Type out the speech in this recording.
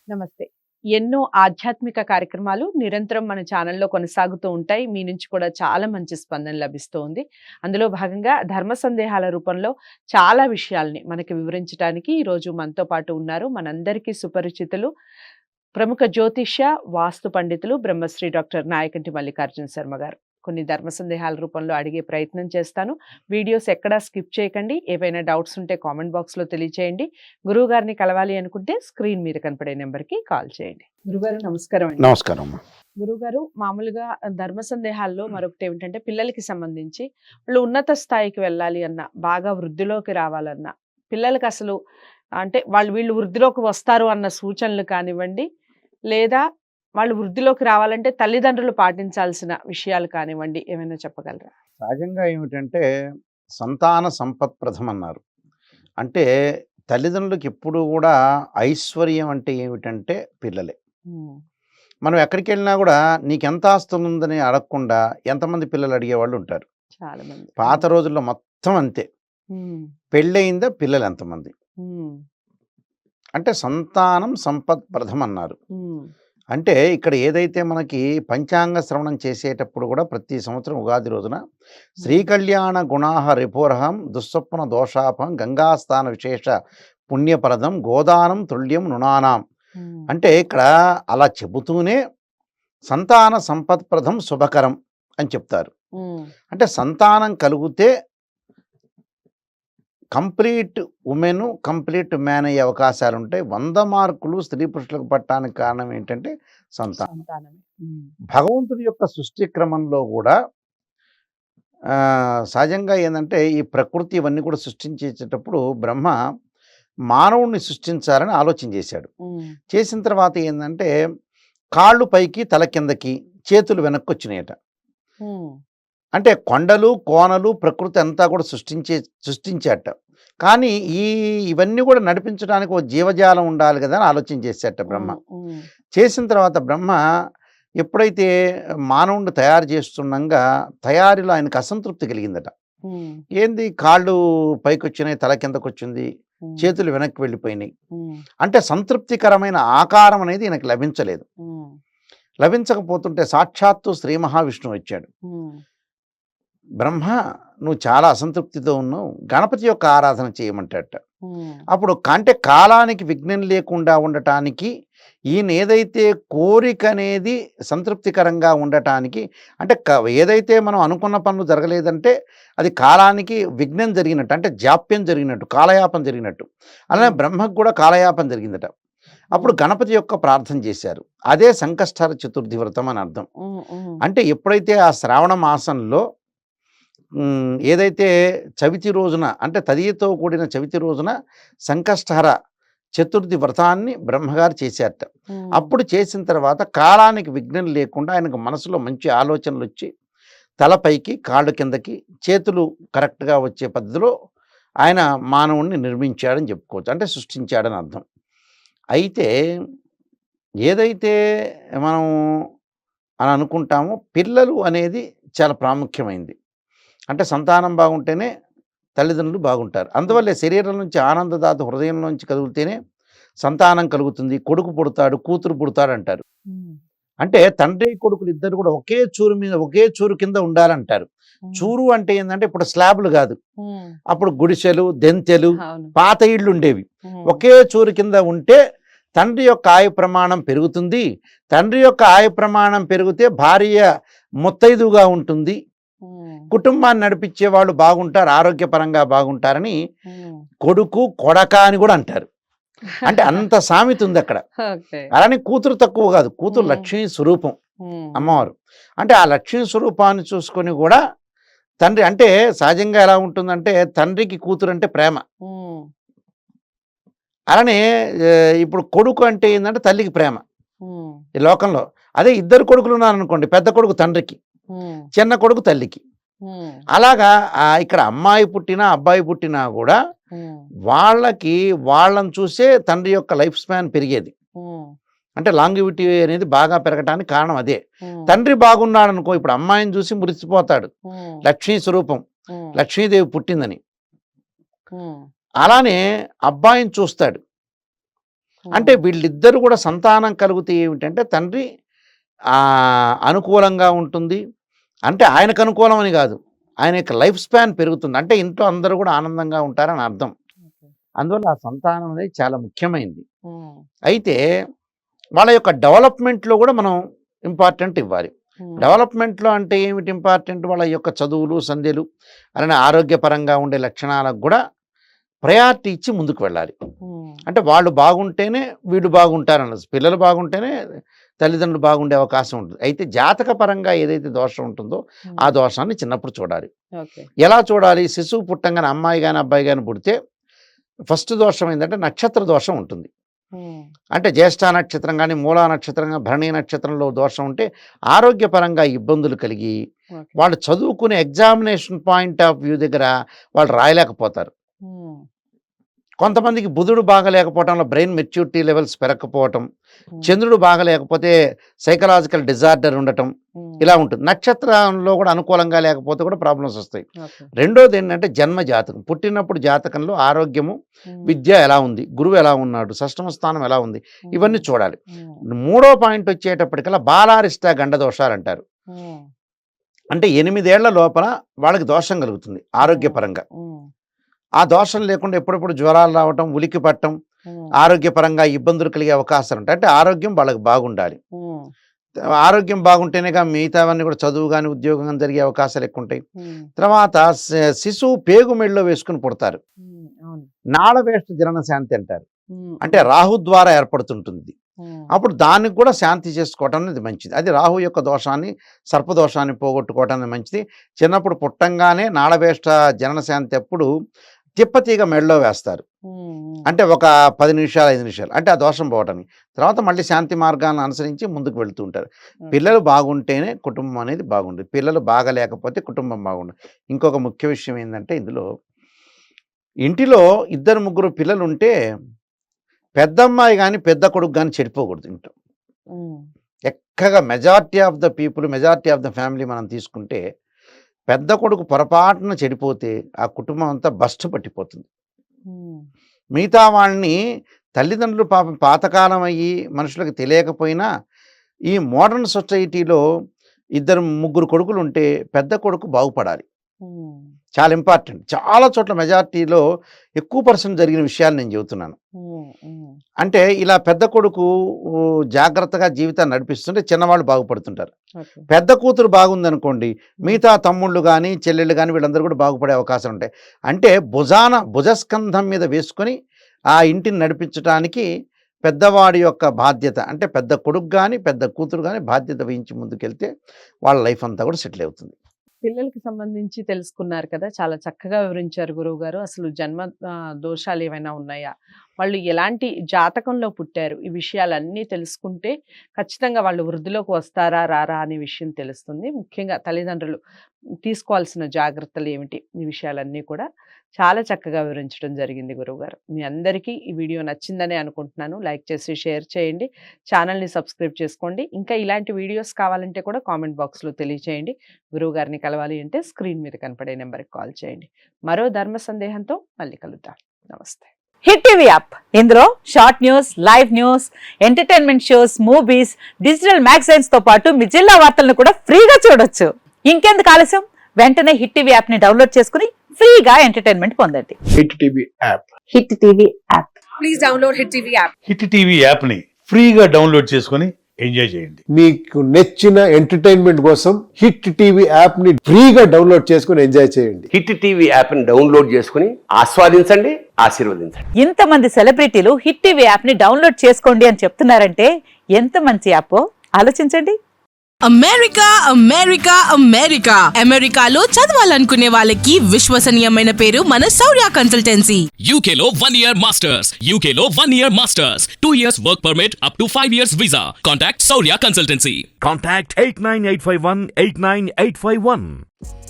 నమస్తే. ఎన్నో ఆధ్యాత్మిక కార్యక్రమాలు నిరంతరం మన ఛానల్‌లో కొనసాగుతూ ఉంటాయి. మీ నుంచి కూడా చాలా మంచి స్పందన లభిస్తూ ఉంది. అందులో భాగంగా ధర్మ సందేహాల రూపంలో చాలా విషయాల్ని మనకి వివరించటానికి ఈరోజు మనతో పాటు ఉన్నారు. మనందరికీ సుపరిచితులు, ప్రముఖ జ్యోతిష్య, వాస్తు పండితులు బ్రహ్మశ్రీ డాక్టర్ నాయకంటి మల్లికార్జున శర్మ గారు. కొన్ని ధర్మ సందేహాల రూపంలో అడిగే ప్రయత్నం చేస్తాను. వీడియోస్ ఎక్కడా స్కిప్ చేయకండి. ఏవైనా డౌట్స్ ఉంటే కామెంట్ బాక్స్‌లో తెలియచేయండి. గురువుగారిని కలవాలి అనుకుంటే స్క్రీన్ మీద కనపడే నెంబర్‌కి కాల్ చేయండి. గురుగారు నమస్కారం అండి. నమస్కారం అమ్మా. గురుగారు మామూలుగా ధర్మ సందేహాల్లో మరొకటి ఏమిటంటే పిల్లలకి సంబంధించి వాళ్ళు ఉన్నత స్థాయికి వెళ్ళాలి అన్నా, బాగా వృద్ధిలోకి రావాలన్నా, పిల్లలకి అసలు అంటే వీళ్ళు వృద్ధిలోకి వస్తారు అన్న సూచనలు కానివ్వండి, లేదా వాళ్ళు వృద్ధిలోకి రావాలంటే తల్లిదండ్రులు పాటించాల్సిన విషయాలు కానివ్వండి, ఏమైనా చెప్పగలరా? సహజంగా ఏమిటంటే సంతాన సంపత్ప్రదం అన్నారు. అంటే తల్లిదండ్రులకు ఎప్పుడు కూడా ఐశ్వర్యం అంటే ఏమిటంటే పిల్లలే. హ్మ్. మనం ఎక్కడికెళ్ళినా కూడా నీకెంత ఆస్తి ఉందని అడగకుండా ఎంతమంది పిల్లలు అడిగేవాళ్ళు ఉంటారు. చాలా మంది. పాత రోజుల్లో మొత్తం అంతే. హ్మ్. పెళ్ళయిందా పిల్లలు ఎంతమంది. హ్మ్. అంటే సంతానం సంపత్ప్రదం అన్నారు. హ్మ్. అంటే ఇక్కడ ఏదైతే మనకి పంచాంగ శ్రవణం చేసేటప్పుడు కూడా ప్రతి సంవత్సరం ఉగాది రోజున శ్రీకళ్యాణ గుణాహ రిపోరహం దుస్వప్న దోషాపం గంగాస్థాన విశేష పుణ్యప్రదం గోదానం తుల్యం నృణానాం హ్మ్. అంటే ఇక్కడ అలా చెబుతూనే సంతాన సంపత్ప్రదం శుభకరం అని చెప్తారు. హ్మ్. అంటే సంతానం కలిగితే కంప్లీట్ ఉమెన్ కంప్లీట్ మ్యాన్ అయ్యే అవకాశాలు ఉంటాయి. 100 మార్కులు స్త్రీ పురుషులకు పట్టడానికి కారణం ఏంటంటే సంతానం. సంతానమే. హ్మ్. భగవంతుడి యొక్క సృష్టి క్రమంలో కూడా సహజంగా ఏందంటే ఈ ప్రకృతి ఇవన్నీ కూడా సృష్టించేటప్పుడు బ్రహ్మ మానవుడిని సృష్టించాలని ఆలోచన చేశాడు. హ్మ్. చేసిన తర్వాత ఏందంటే కాళ్ళు పైకి తల కిందకి చేతులు వెనక్కి వచ్చినాయట. హ్మ్. అంటే కొండలు కోనలు ప్రకృతి అంతా కూడా సృష్టించాట. కానీ ఇవన్నీ కూడా నడిపించడానికి ఒక జీవజాలం ఉండాలి కదా అని ఆలోచన చేశాట బ్రహ్మ. హ్మ్. హ్మ్. చేసిన తర్వాత బ్రహ్మ ఎప్పుడైతే మానవుడిని తయారు చేస్తుండగా తయారీలో ఆయనకు అసంతృప్తి కలిగిందట. హ్మ్. ఏంది కాళ్ళు పైకొచ్చినాయి, తల కిందకొచ్చింది, హ్మ్. చేతులు వెనక్కి వెళ్ళిపోయినాయి. హ్మ్. అంటే సంతృప్తికరమైన ఆకారం అనేది ఈయనకు లభించలేదు. హ్మ్. లభించకపోతుంటే సాక్షాత్తు శ్రీ మహావిష్ణువు వచ్చాడు. హ్మ్. బ్రహ్మ నువ్వు చాలా అసంతృప్తితో ఉన్నావు, గణపతి యొక్క ఆరాధన చేయమంటాడట. హ్మ్. అప్పుడు అంటే కాలానికి విఘ్నం లేకుండా ఉండటానికి ఈయన ఏదైతే కోరిక అనేది సంతృప్తికరంగా ఉండటానికి అంటే ఏదైతే మనం అనుకున్న పనులు జరగలేదంటే అది కాలానికి విఘ్నం జరిగినట్టు, అంటే జాప్యం జరిగినట్టు, కాలయాపన జరిగినట్టు. అలానే బ్రహ్మకు కూడా కాలయాపన జరిగిందట. అప్పుడు గణపతి యొక్క ప్రార్థన చేశారు. అదే సంకష్టహర చతుర్థి వ్రతం అని అర్థం. హ్మ్. హ్మ్. అంటే ఎప్పుడైతే ఆ శ్రావణ మాసంలో ఏదైతే చవితి రోజున అంటే తదియతో కూడిన చవితి రోజున సంకష్టహర చతుర్థి వ్రతాన్ని బ్రహ్మగారు చేశారట. హ్మ్. అప్పుడు చేసిన తర్వాత కాలానికి విఘ్నం లేకుండా ఆయనకు మనసులో మంచి ఆలోచనలు వచ్చి తలపైకి కాళ్ళు కిందకి చేతులు కరెక్ట్గా వచ్చే పద్ధతిలో ఆయన మానవుణ్ణి నిర్మించాడని చెప్పుకోవచ్చు. అంటే సృష్టించాడని అర్థం. అయితే ఏదైతే మనం అని అనుకుంటామో పిల్లలు అనేది చాలా ప్రాముఖ్యమైంది. అంటే సంతానం బాగుంటేనే తల్లిదండ్రులు బాగుంటారు. అందువల్లే శరీరం నుంచి ఆనందదాత హృదయం నుంచి కదులుతేనే సంతానం కలుగుతుంది. కొడుకు పుడతాడు, కూతురు పుడతాడంటారు. హ్మ్. అంటే తండ్రి కొడుకులు ఇద్దరు కూడా ఒకే చూరు మీద ఒకే చూరు కింద ఉండాలంటారు. హ్మ్. చూరు అంటే ఏందంటే ఇప్పుడు స్లాబ్‌లు కాదు. హ్మ్. అప్పుడు గుడిసెలు, దెంతెలు, అవును. పాత ఇళ్ళుండేవి. హ్మ్. ఒకే చూరు కింద ఉంటే తండ్రి యొక్క ఆయు ప్రమాణం పెరుగుతుంది. తండ్రి యొక్క ఆయు ప్రమాణం పెరిగితే భార్య ముత్తైదువుగా ఉంటుంది. హ్మ్. కుటుంబాన్ని నడిపించే వాళ్ళు బాగుంటారు, ఆరోగ్యపరంగా బాగుంటారని హ్మ్. కొడుకు, కొడక అని కూడా అంటారు. అంటే అంత సామెత ఉంది అక్కడ. ఓకే. అలానే కూతురు తక్కువ కాదు. కూతురు హ్మ్. లక్ష్మీ స్వరూపం హ్మ్. అమ్మవారు. అంటే ఆ లక్ష్మీ స్వరూపాన్ని చూసుకొని కూడా తండ్రి అంటే సహజంగా ఎలా ఉంటుందంటే తండ్రికి కూతురు అంటే ప్రేమ. హ్మ్. అలానే ఇప్పుడు కొడుకు అంటే ఏందంటే తల్లికి ప్రేమ హ్మ్. ఈ లోకంలో. అదే ఇద్దరు కొడుకులు ఉన్నారనుకోండి, పెద్ద కొడుకు తండ్రికి, హ్మ్. చిన్న కొడుకు తల్లికి. హ్మ్. అలాగా ఇక్కడ అమ్మాయి పుట్టినా, అబ్బాయి పుట్టినా కూడా హ్మ్. వాళ్ళని చూసే తండ్రి యొక్క లైఫ్ స్పాన్ పెరిగేది. హ్మ్. అంటే లాంగివిటీ అనేది బాగా పెరగటానికి కారణం అదే. హ్మ్. తండ్రి బాగున్నాడనుకో ఇప్పుడు అమ్మాయిని చూసి మురిసిపోతాడు. హ్మ్. లక్ష్మీ స్వరూపం, హ్మ్. లక్ష్మీదేవి పుట్టిందని. హ్మ్. అలానే అబ్బాయిని చూస్తాడు. అంటే వీళ్ళిద్దరు కూడా సంతానం కలిగితే ఏమిటంటే తండ్రి అనుకూలంగా ఉంటుంది, అంటే ఆయనకు అనుకూలం అని కాదు, ఆయన యొక్క లైఫ్ స్పాన్ పెరుగుతుంది, అంటే ఇంట్లో అందరూ కూడా ఆనందంగా ఉంటారని అర్థం. అందువల్ల ఆ సంతానం అనేది చాలా ముఖ్యమైనది. అయితే వాళ్ళ యొక్క డెవలప్మెంట్లో కూడా మనం ఇంపార్టెంట్ ఇవ్వాలి. డెవలప్మెంట్లో అంటే ఏమిటి ఇంపార్టెంట్? వాళ్ళ యొక్క చదువులు సంధ్యలు అలానే ఆరోగ్యపరంగా ఉండే లక్షణాలకు కూడా ప్రయారిటీ ఇచ్చి ముందుకు వెళ్ళాలి. అంటే వాళ్ళు బాగుంటేనే వీళ్ళు బాగుంటారన్నది, పిల్లలు బాగుంటేనే తల్లిదండ్రులు బాగుండే అవకాశం ఉంటుంది. అయితే జాతక పరంగా ఏదైతే దోషం ఉంటుందో ఆ దోషాన్ని చిన్నప్పుడు చూడాలి. ఎలా చూడాలి? శిశువు పుట్టంగానే అమ్మాయి కానీ అబ్బాయి కానీ పుడితే ఫస్ట్ దోషం ఏంటంటే నక్షత్ర దోషం ఉంటుంది. అంటే జ్యేష్ఠ నక్షత్రం కానీ మూలా నక్షత్రం కానీ భరణి నక్షత్రంలో దోషం ఉంటే ఆరోగ్యపరంగా ఇబ్బందులు కలిగి వాళ్ళు చదువుకునే ఎగ్జామినేషన్ పాయింట్ ఆఫ్ వ్యూ దగ్గర వాళ్ళు రాయలేకపోతారు. కొంతమందికి బుధుడు బాగలేకపోవటంలో బ్రెయిన్ మెచ్యూరిటీ లెవెల్స్ పెరగకపోవటం, చంద్రుడు బాగలేకపోతే సైకలాజికల్ డిజార్డర్ ఉండటం, ఇలా ఉంటుంది. నక్షత్రంలో కూడా అనుకూలంగా లేకపోతే కూడా ప్రాబ్లమ్స్ వస్తాయి. రెండోది ఏంటంటే జన్మ జాతకం. పుట్టినప్పుడు జాతకంలో ఆరోగ్యము, విద్య ఎలా ఉంది, గురువు ఎలా ఉన్నాడు, షష్టమ స్థానం ఎలా ఉంది, ఇవన్నీ చూడాలి. మూడో పాయింట్ వచ్చేటప్పటికల్లా బాలారిష్ట గండ దోషాలు అంటారు. అంటే 8 ఏళ్ల లోపల వాళ్ళకి దోషం కలుగుతుంది ఆరోగ్యపరంగా. ఆ దోషం లేకుండా ఎప్పుడెప్పుడు జ్వరాలు రావటం, ఉలికి పట్టడం, ఆరోగ్యపరంగా ఇబ్బందులు కలిగే అవకాశాలు ఉంటాయి. అంటే ఆరోగ్యం వాళ్ళకి బాగుండాలి. ఆరోగ్యం బాగుంటేనేగా మిగతావన్నీ కూడా చదువు కానీ ఉద్యోగం కానీ జరిగే అవకాశాలు ఎక్కువ ఉంటాయి. తర్వాత శిశువు పేగు మెళ్ళలో వేసుకుని పుడతారు. నాళవేష్ట జనన శాంతి అంటారు. అంటే రాహు ద్వారా ఏర్పడుతుంటుంది. అప్పుడు దానికి కూడా శాంతి చేసుకోవటం అనేది మంచిది. అది రాహు యొక్క దోషాన్ని, సర్పదోషాన్ని పోగొట్టుకోవటం అనేది మంచిది. చిన్నప్పుడు పుట్టంగానే నాళవేష్ట జనన శాంతి అప్పుడు తిప్పతీగ మెడలో వేస్తారు. అంటే ఒక 10 నిమిషాలు 5 నిమిషాలు, అంటే ఆ దోషం పోవటానికి. తర్వాత మళ్ళీ శాంతి మార్గాన్ని అనుసరించి ముందుకు వెళుతూ ఉంటారు. పిల్లలు బాగుంటేనే కుటుంబం అనేది బాగుంటుంది. పిల్లలు బాగలేకపోతే కుటుంబం బాగుండదు. ఇంకొక ముఖ్య విషయం ఏంటంటే ఇందులో ఇంటిలో 2-3 పిల్లలు ఉంటే పెద్దమ్మాయి కానీ పెద్ద కొడుకు కానీ చెడిపోకూడదు ఇంట్లో. ఎక్కగా majority of the people, majority of the family మనం తీసుకుంటే పెద్ద కొడుకు పొరపాటున చెడిపోతే ఆ కుటుంబం అంతా బస్టు పట్టిపోతుంది. మిగతా వాళ్ళని తల్లిదండ్రులు పాపం పాతకాలం అయ్యి మనుషులకు తెలియకపోయినా ఈ మోడర్న్ సొసైటీలో 2-3 కొడుకులు ఉంటే పెద్ద కొడుకు బాగుపడాలి. చాలా ఇంపార్టెంట్. చాలా చోట్ల మెజారిటీలో ఎక్కువ పర్సెంట్ జరిగిన విషయాలు నేను చెబుతున్నాను. అంటే ఇలా పెద్ద కొడుకు జాగ్రత్తగా జీవితాన్ని నడిపిస్తుంటే చిన్నవాళ్ళు బాగుపడుతుంటారు. పెద్ద కూతురు బాగుందనుకోండి, మిగతా తమ్ముళ్ళు కానీ చెల్లెళ్ళు కానీ వీళ్ళందరూ కూడా బాగుపడే అవకాశం ఉంటాయి. అంటే భుజస్కంధం మీద వేసుకొని ఆ ఇంటిని నడిపించడానికి పెద్దవాడి యొక్క బాధ్యత, అంటే పెద్ద కొడుకు కానీ పెద్ద కూతురు కానీ బాధ్యత వహించి ముందుకెళ్తే వాళ్ళ లైఫ్ అంతా కూడా సెటిల్ అవుతుంది. పిల్లలకి సంబంధించి తెలుసుకున్నారు కదా, చాలా చక్కగా వివరించారు గురువు గారు. అసలు జన్మ దోషాలు ఏమైనా ఉన్నాయా, వాళ్ళు ఎలాంటి జాతకంలో పుట్టారు, ఈ విషయాలన్నీ తెలుసుకుంటే ఖచ్చితంగా వాళ్ళు వృద్ధిలోకి వస్తారా రారా అనే విషయం తెలుస్తుంది. ముఖ్యంగా తల్లిదండ్రులు తీసుకోవాల్సిన జాగ్రత్తలు ఏమిటి, ఈ విషయాలన్నీ కూడా చాలా చక్కగా వివరించడం జరిగింది గురువు గారు. మీ అందరికీ ఈ వీడియో నచ్చిందనే అనుకుంటున్నాను. లైక్ చేసి షేర్ చేయండి, ఛానల్ని సబ్స్క్రైబ్ చేసుకోండి. ఇంకా ఇలాంటి వీడియోస్ కావాలంటే కూడా కామెంట్ బాక్స్లో తెలియచేయండి. గురువు గారిని కలవాలి అంటే స్క్రీన్ మీద కనపడే నెంబర్కి కాల్ చేయండి. మరో ధర్మ సందేహంతో మళ్ళీ కలుద్దాం. నమస్తే. హిట్ టీవీ యాప్, ఇందులో short news, live news, entertainment shows, movies, digital magazines తో పాటు మీ జిల్లా వార్తలను కూడా ఫ్రీగా చూడొచ్చు. ఇంకెందుకు ఆలస్యం, వెంటనే హిట్ టీవీ యాప్ ని డౌన్లోడ్ చేసుకుని ఫ్రీగా ఎంటర్టైన్మెంట్ పొందండి. Hit TV app. Hit TV app. Please download hit TV app. Hit TV app ని ఫ్రీగా డౌన్లోడ్ చేసుకొని ఎంజాయ్ చేయండి. మీకు నచ్చిన ఎంటర్టైన్మెంట్ కోసం హిట్ టీవీ యాప్ ని ఫ్రీగా డౌన్లోడ్ చేసుకుని ఎంజాయ్ చేయండి. హిట్ టీవీ యాప్ ని డౌన్లోడ్ చేసుకుని ఆస్వాదించండి, ఆశీర్వదించండి. ఇంతమంది సెలబ్రిటీలు హిట్ టీవీ యాప్ ని డౌన్లోడ్ చేసుకోండి అని చెప్తున్నారంటే ఎంత మంచి యాప్ ఆలోచించండి. అమెరికా అమెరికా అమెరికా అమెరికాలో చదవాలనుకునే వాళ్ళకి విశ్వసనీయమైన పేరు మన శౌర్య కన్సల్టెన్సీ. UK లో 1 year masters. UK లో 1 year masters. 2 years work permit up to 5 years visa. Contact Saurya Consultancy. Contact 89851 89851.